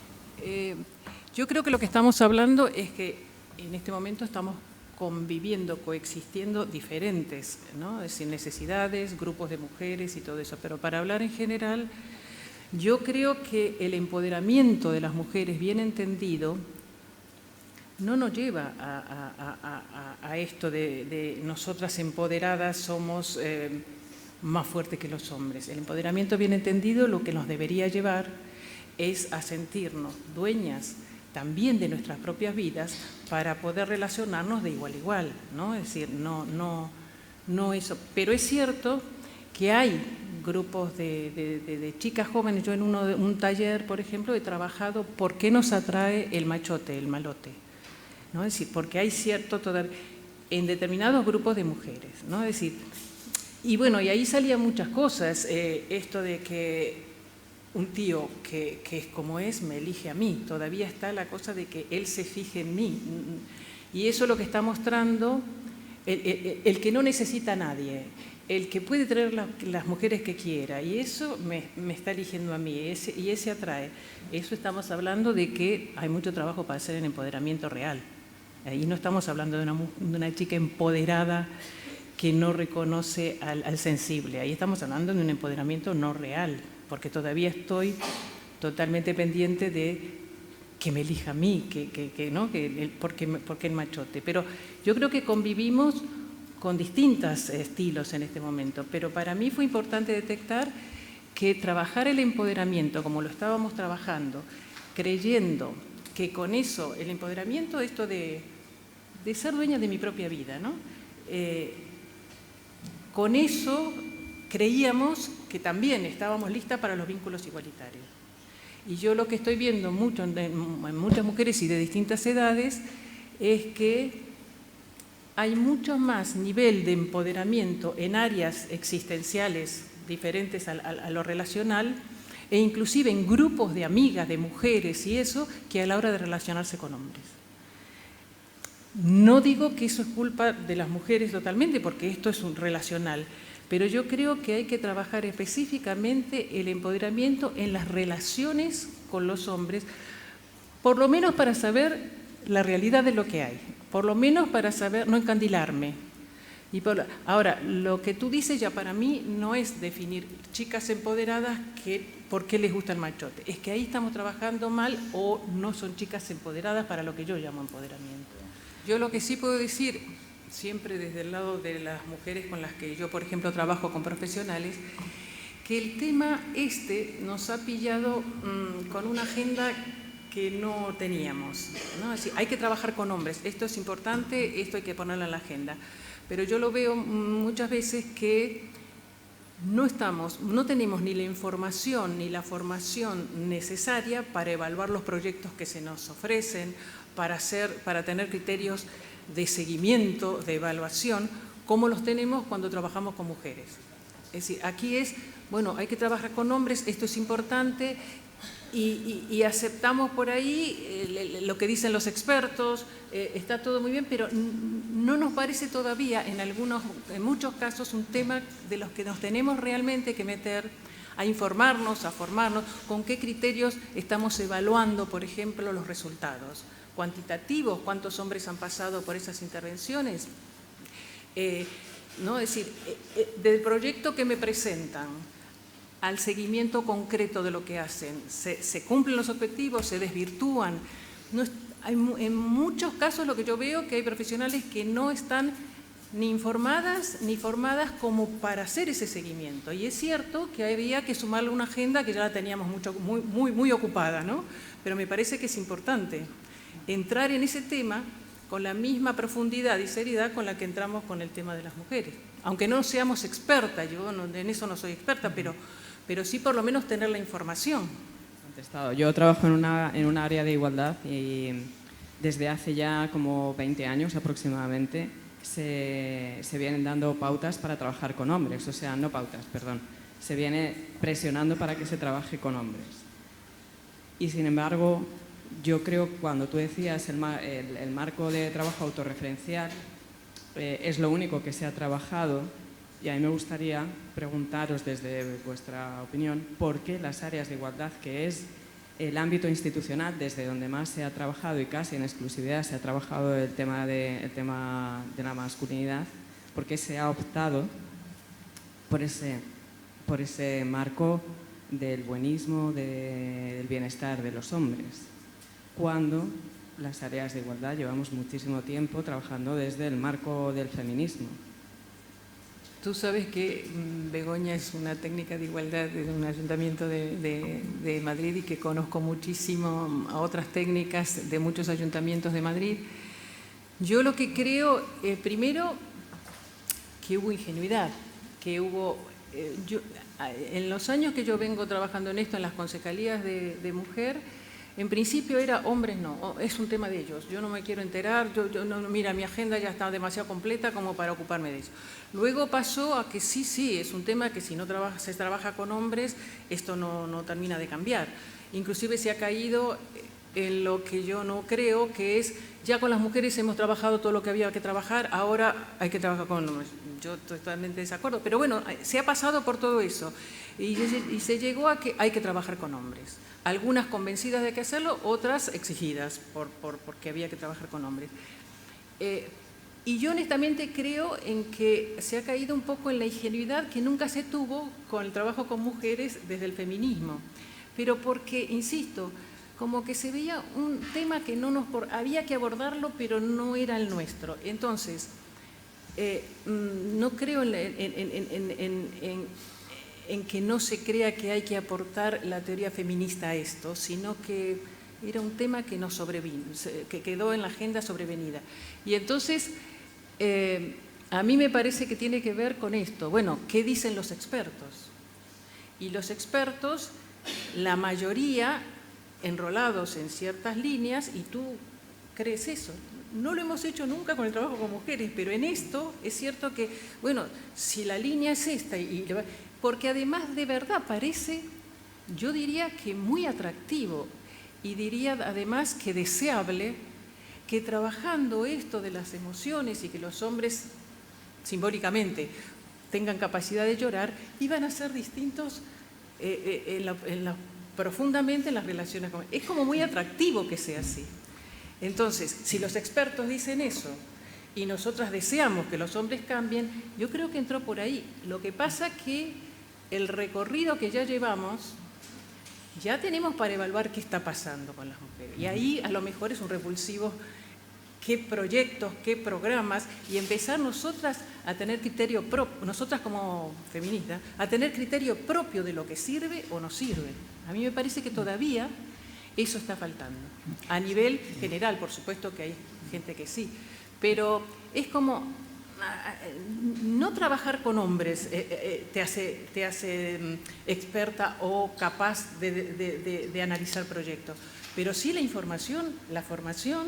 Yo creo que lo que estamos hablando es que en este momento estamos conviviendo, coexistiendo diferentes, ¿no? Es decir, necesidades, grupos de mujeres y todo eso. Pero para hablar en general, yo creo que el empoderamiento de las mujeres bien entendido no nos lleva a esto de nosotras empoderadas somos más fuertes que los hombres. El empoderamiento bien entendido lo que nos debería llevar es a sentirnos dueñas también de nuestras propias vidas para poder relacionarnos de igual a igual, ¿no? Es decir, no eso. Pero es cierto que hay grupos de chicas jóvenes. Yo en un taller, por ejemplo, he trabajado por qué nos atrae el machote, el malote, ¿no? Es decir, porque hay cierto en determinados grupos de mujeres, ¿no? Es decir, y bueno, y ahí salían muchas cosas, esto de que un tío que es como es, me elige a mí. Todavía está la cosa de que él se fije en mí. Y eso es lo que está mostrando el que no necesita a nadie, el que puede traer las mujeres que quiera. Y eso me está eligiendo a mí, y ese atrae. Eso estamos hablando de que hay mucho trabajo para hacer en empoderamiento real. Ahí no estamos hablando de una chica empoderada que no reconoce al sensible. Ahí estamos hablando de un empoderamiento no real, porque todavía estoy totalmente pendiente de que me elija a mí, porque el machote. Pero yo creo que convivimos con distintos estilos en este momento, pero para mí fue importante detectar que trabajar el empoderamiento como lo estábamos trabajando, creyendo que con eso, el empoderamiento, esto de ser dueña de mi propia vida, ¿no? Con eso creíamos que también estábamos listas para los vínculos igualitarios. Y yo lo que estoy viendo mucho en muchas mujeres y de distintas edades es que hay mucho más nivel de empoderamiento en áreas existenciales diferentes a lo relacional, e inclusive en grupos de amigas, de mujeres y eso, que a la hora de relacionarse con hombres. No digo que eso es culpa de las mujeres totalmente, porque esto es un relacional, pero yo creo que hay que trabajar específicamente el empoderamiento en las relaciones con los hombres, por lo menos para saber la realidad de lo que hay, por lo menos para saber, no encandilarme. Ahora, lo que tú dices ya para mí no es definir chicas empoderadas por qué les gusta el machote, es que ahí estamos trabajando mal o no son chicas empoderadas para lo que yo llamo empoderamiento. Yo lo que sí puedo decir, siempre desde el lado de las mujeres con las que yo, por ejemplo, trabajo con profesionales, que el tema nos ha pillado con una agenda que no teníamos, ¿no? Es decir, hay que trabajar con hombres, esto es importante, esto hay que ponerlo en la agenda. Pero yo lo veo muchas veces que no tenemos ni la información ni la formación necesaria para evaluar los proyectos que se nos ofrecen, para tener criterios de seguimiento, de evaluación, como los tenemos cuando trabajamos con mujeres. Es decir, aquí bueno, hay que trabajar con hombres, esto es importante, y aceptamos por ahí lo que dicen los expertos, está todo muy bien, pero no nos parece todavía en muchos casos un tema de los que nos tenemos realmente que meter a informarnos, a formarnos, con qué criterios estamos evaluando, por ejemplo, los resultados cuantitativos, cuántos hombres han pasado por esas intervenciones. ¿No? Es decir, del proyecto que me presentan al seguimiento concreto de lo que hacen, ¿se cumplen los objetivos? ¿Se desvirtúan? En muchos casos lo que yo veo que hay profesionales que no están ni informadas ni formadas como para hacer ese seguimiento. Y es cierto que había que sumarle una agenda que ya la teníamos muy ocupada, ¿no? Pero me parece que es importante entrar en ese tema con la misma profundidad y seriedad con la que entramos con el tema de las mujeres. Aunque no seamos expertas, yo en eso no soy experta, pero sí por lo menos tener la información. Yo trabajo en un área de igualdad y desde hace ya como 20 años aproximadamente se vienen dando pautas para trabajar con hombres, o sea, no pautas, perdón, se viene presionando para que se trabaje con hombres. Y sin embargo, yo creo que cuando tú decías el marco de trabajo autorreferencial, es lo único que se ha trabajado, y a mí me gustaría preguntaros desde vuestra opinión por qué las áreas de igualdad, que es el ámbito institucional desde donde más se ha trabajado y casi en exclusividad se ha trabajado el tema de la masculinidad, por qué se ha optado por ese marco del buenismo, del bienestar de los hombres, cuando las áreas de igualdad llevamos muchísimo tiempo trabajando desde el marco del feminismo. Tú sabes que Begoña es una técnica de igualdad de un ayuntamiento de Madrid y que conozco muchísimo a otras técnicas de muchos ayuntamientos de Madrid. Yo lo que creo, primero, que hubo ingenuidad, que hubo... en los años que yo vengo trabajando en esto, en las concejalías de mujer, en principio era hombres no, es un tema de ellos, yo no me quiero enterar, mira, mi agenda ya está demasiado completa como para ocuparme de eso. Luego pasó a que sí, es un tema que si no se trabaja con hombres, esto no termina de cambiar. Inclusive se ha caído en lo que yo no creo, que es, ya con las mujeres hemos trabajado todo lo que había que trabajar, ahora hay que trabajar con hombres. Yo estoy totalmente de desacuerdo, pero bueno, se ha pasado por todo eso y se llegó a que hay que trabajar con hombres. Algunas convencidas de que hacerlo, otras exigidas porque había que trabajar con hombres. Y yo honestamente creo en que se ha caído un poco en la ingenuidad que nunca se tuvo con el trabajo con mujeres desde el feminismo. Pero porque, insisto, como que se veía un tema que había que abordarlo, pero no era el nuestro. Entonces, no creo en que no se crea que hay que aportar la teoría feminista a esto, sino que era un tema que nos sobrevino, que quedó en la agenda sobrevenida. Y entonces, a mí me parece que tiene que ver con esto. Bueno, ¿qué dicen los expertos? Y los expertos, la mayoría enrolados en ciertas líneas, y tú crees eso. No lo hemos hecho nunca con el trabajo con mujeres, pero en esto es cierto que, bueno, si la línea es esta, porque además de verdad parece, yo diría que muy atractivo, y diría además que deseable, que trabajando esto de las emociones y que los hombres simbólicamente tengan capacidad de llorar, iban a ser distintos profundamente en las relaciones. Es como muy atractivo que sea así. Entonces, si los expertos dicen eso y nosotras deseamos que los hombres cambien, yo creo que entró por ahí. Lo que pasa que el recorrido que ya llevamos, ya tenemos para evaluar qué está pasando con las mujeres. Y ahí a lo mejor es un revulsivo qué proyectos, qué programas, y empezar nosotras a tener criterio propio, nosotras como feministas, a tener criterio propio de lo que sirve o no sirve. A mí me parece que todavía eso está faltando. A nivel general, por supuesto que hay gente que sí, pero es como no trabajar con hombres te hace experta o capaz de analizar proyectos, pero sí la información, la formación,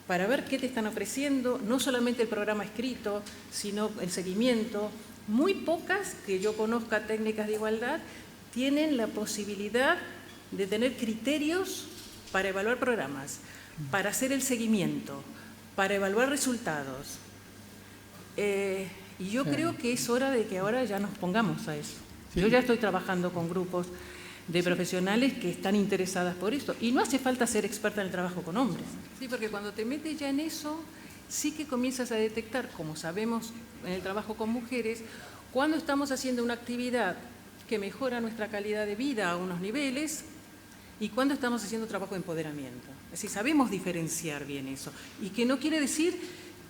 para ver qué te están ofreciendo, no solamente el programa escrito, sino el seguimiento. Muy pocas que yo conozca técnicas de igualdad tienen la posibilidad de tener criterios para evaluar programas, para hacer el seguimiento, para evaluar resultados. Y yo creo que es hora de que ahora ya nos pongamos a eso. Yo ya estoy trabajando con grupos de profesionales que están interesadas por esto. Y no hace falta ser experta en el trabajo con hombres. Sí, porque cuando te metes ya en eso, sí que comienzas a detectar, como sabemos en el trabajo con mujeres, cuando estamos haciendo una actividad que mejora nuestra calidad de vida a unos niveles y cuando estamos haciendo trabajo de empoderamiento. Es decir, sabemos diferenciar bien eso. Y que no quiere decir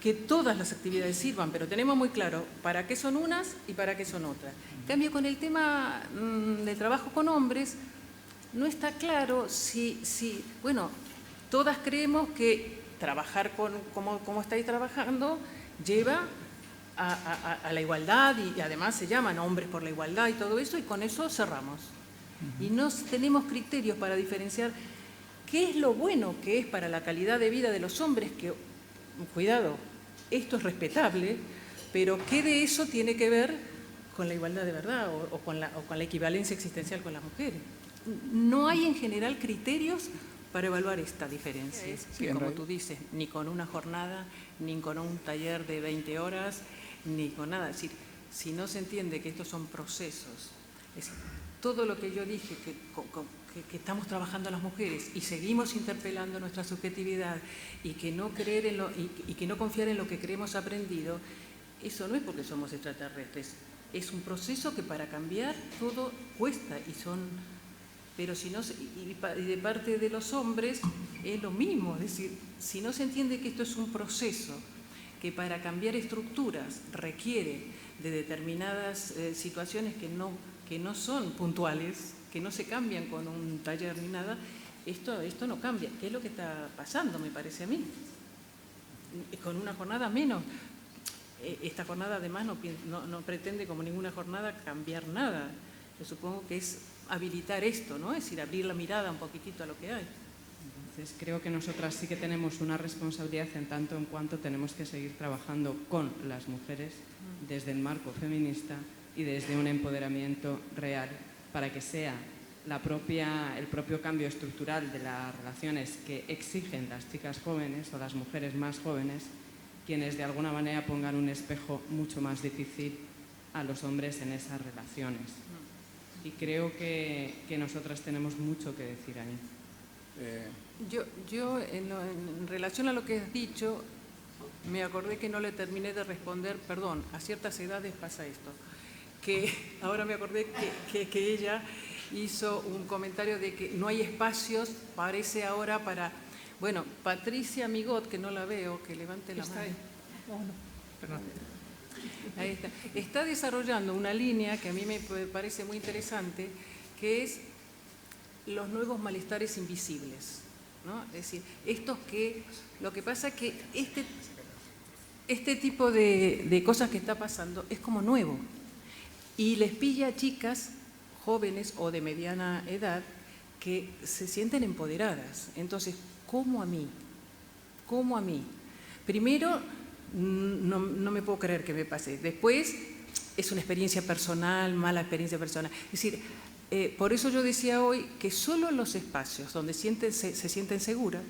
que todas las actividades sirvan, pero tenemos muy claro para qué son unas y para qué son otras. En cambio, con el tema del trabajo con hombres, no está claro si bueno, todas creemos que trabajar como estáis trabajando lleva a la igualdad y además se llaman hombres por la igualdad y todo eso, y con eso cerramos. Y no tenemos criterios para diferenciar qué es lo bueno que es para la calidad de vida de los hombres, que, cuidado, esto es respetable, pero qué de eso tiene que ver con la igualdad de verdad o con la equivalencia existencial con las mujeres. No hay en general criterios para evaluar esta diferencia. Sí, como tú dices, ni con una jornada, ni con un taller de 20 horas, ni con nada. Es decir, si no se entiende que estos son procesos, es decir, todo lo que yo dije, que estamos trabajando las mujeres y seguimos interpelando nuestra subjetividad y que no creer y que no confiar en lo que creemos aprendido, eso no es porque somos extraterrestres. Es un proceso que para cambiar todo cuesta pero si no, y de parte de los hombres es lo mismo. Es decir, si no se entiende que esto es un proceso que para cambiar estructuras requiere de determinadas situaciones que no son puntuales, que no se cambian con un taller ni nada, esto no cambia. ¿Qué es lo que está pasando, me parece a mí? Con una jornada menos. Esta jornada además no pretende, como ninguna jornada, cambiar nada. Yo supongo que es habilitar esto, ¿no? Es decir, abrir la mirada un poquitito a lo que hay. Entonces creo que nosotras sí que tenemos una responsabilidad en tanto en cuanto tenemos que seguir trabajando con las mujeres desde el marco feminista y desde un empoderamiento real para que sea el propio cambio estructural de las relaciones que exigen las chicas jóvenes o las mujeres más jóvenes quienes de alguna manera pongan un espejo mucho más difícil a los hombres en esas relaciones. Y creo que nosotras tenemos mucho que decir ahí. Yo en relación a lo que has dicho, me acordé que no le terminé de responder, perdón, a ciertas edades pasa esto, que ahora me acordé que ella hizo un comentario de que no hay espacios, parece ahora para... Bueno, Patricia Migot, que no la veo, que levante la mano. Perdón. Ahí está. Está desarrollando una línea que a mí me parece muy interesante, que es los nuevos malestares invisibles, ¿no? Es decir, lo que pasa es que este tipo de cosas que está pasando es como nuevo y les pilla a chicas jóvenes o de mediana edad que se sienten empoderadas. Entonces, ¿cómo a mí? ¿Cómo a mí? Primero, no me puedo creer que me pase. Después, es una experiencia personal, mala experiencia personal. Es decir, por eso yo decía hoy que solo en los espacios donde se sienten seguras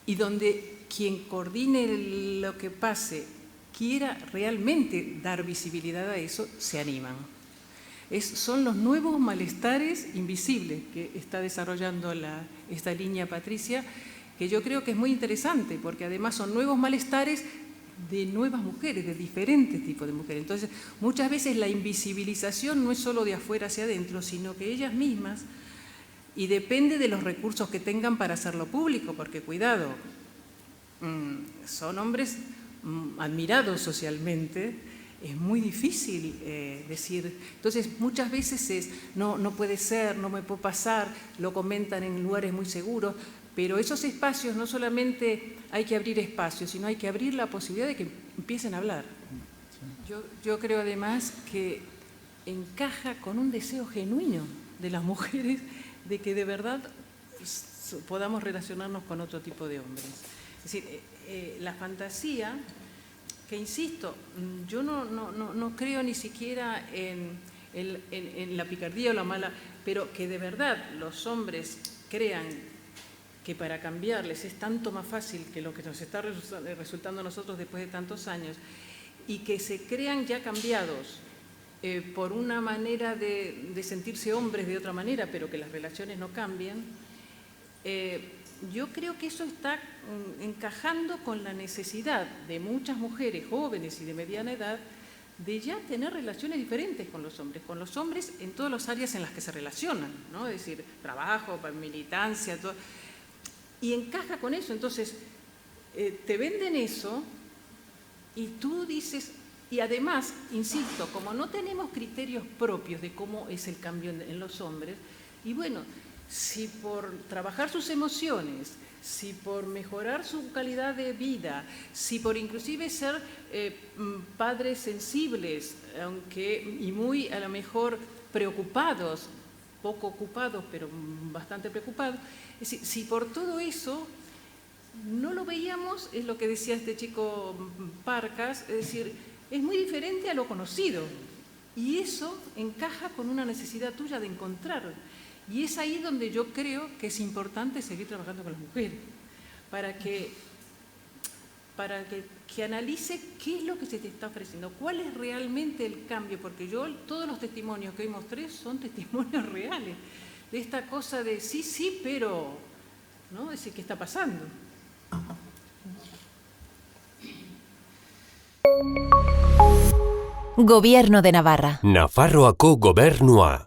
y donde quien coordine lo que pase quiera realmente dar visibilidad a eso, se animan. Son los nuevos malestares invisibles que está desarrollando esta línea Patricia, que yo creo que es muy interesante, porque además son nuevos malestares de nuevas mujeres, de diferentes tipos de mujeres. Entonces, muchas veces la invisibilización no es solo de afuera hacia adentro, sino que ellas mismas, y depende de los recursos que tengan para hacerlo público, porque cuidado, son hombres admirados socialmente, es muy difícil decir. Entonces, muchas veces no puede ser, no me puedo pasar, lo comentan en lugares muy seguros, pero esos espacios no solamente hay que abrir espacios, sino hay que abrir la posibilidad de que empiecen a hablar. Yo creo además que encaja con un deseo genuino de las mujeres de que de verdad podamos relacionarnos con otro tipo de hombres. Es decir, la fantasía, que insisto, yo no creo ni siquiera en en la picardía o la mala, pero que de verdad los hombres crean que para cambiarles es tanto más fácil que lo que nos está resultando a nosotros después de tantos años, y que se crean ya cambiados por una manera de sentirse hombres de otra manera, pero que las relaciones no cambian, yo creo que eso está encajando con la necesidad de muchas mujeres jóvenes y de mediana edad de ya tener relaciones diferentes con los hombres en todas las áreas en las que se relacionan, ¿no? Es decir, trabajo, militancia, todo, y encaja con eso. Entonces, te venden eso y tú dices, y además, insisto, como no tenemos criterios propios de cómo es el cambio en los hombres, y bueno, si por trabajar sus emociones, si por mejorar su calidad de vida, si por inclusive ser padres sensibles, y muy a lo mejor preocupados, poco ocupados, pero bastante preocupados, es decir, si por todo eso no lo veíamos, es lo que decía este chico Parcas, es decir, es muy diferente a lo conocido, y eso encaja con una necesidad tuya de encontrar. Y es ahí donde yo creo que es importante seguir trabajando con las mujeres, para que analice qué es lo que se te está ofreciendo, cuál es realmente el cambio, porque todos los testimonios que hoy mostré son testimonios reales, de esta cosa de sí, pero, ¿no? Es decir, ¿qué está pasando? Gobierno de Navarra. Nafarroako gobernua.